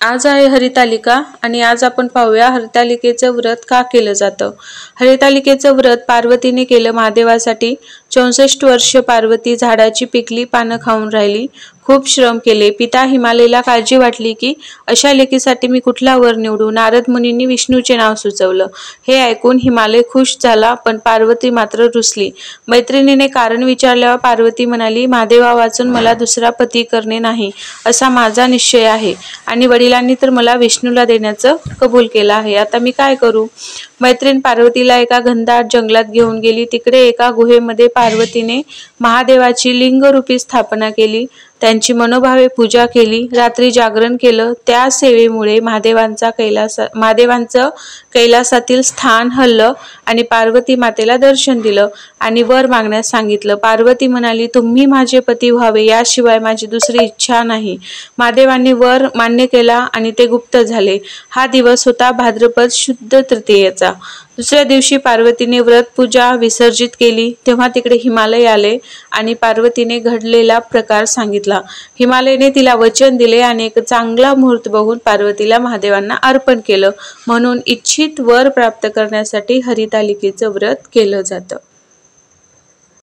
आज आहे हरितालिका आणि आज आपण पाहूया हरितालिकेचं व्रत का केलं जातं। हरितालिकेचं व्रत पार्वतीने केलं महादेवासाठी। 64 वर्ष पार्वती झाडाची पिकली पानं खाऊन राहिली, खूप श्रम केले। पिता हिमालयाला काळजी वाटली की अशा लेकीसाठी मी कुठला वर निवडू। नारद मुनींनी विष्णूचे नाव सुचवलं। हे ऐकून हिमालय खुश झाला, पण पार्वती मात्र रुसली। मैत्रिणीने कारण विचारल्यावर पार्वती म्हणाली, महादेवा वाचून मला दुसरा पती करणे नाही असा माझा निश्चय आहे आणि वडिलांनी तर मला विष्णूला देण्याचं कबूल केलं आहे। आता मी काय करू। मैत्रीण पार्वतीला एका घनदाट जंगलात घेऊन गेली। तिकडे एका गुहेमध्ये पार्वतीने महादेवाची लिंगरूपी स्थापना केली, त्यांची मनोभावे पूजा केली, रात्री जागरण केलं। त्या सेवेमुळे महादेवांचं कैलासातील स्थान हललं आणि पार्वती मातेला दर्शन दिलं आणि वर मागण्यास सांगितलं। पार्वती म्हणाली, तुम्ही माझे पती व्हावे याशिवाय माझी दुसरी इच्छा नाही। महादेवांनी वर मान्य केला आणि ते गुप्त झाले। हा दिवस होता भाद्रपद शुद्ध तृतीयेचा। दुसऱ्या दिवशी पार्वतीने व्रत पूजा विसर्जित केली। तेव्हा तिकडे हिमालय आले आणि पार्वतीने घडलेला प्रकार सांगितला। हिमालयाने तिला वचन दिले आणि एक चांगला मुहूर्त बघून पार्वतीला महादेवांना अर्पण केलं। म्हणून इच्छित वर प्राप्त करण्यासाठी हरितालिकेचं व्रत केलं जातं।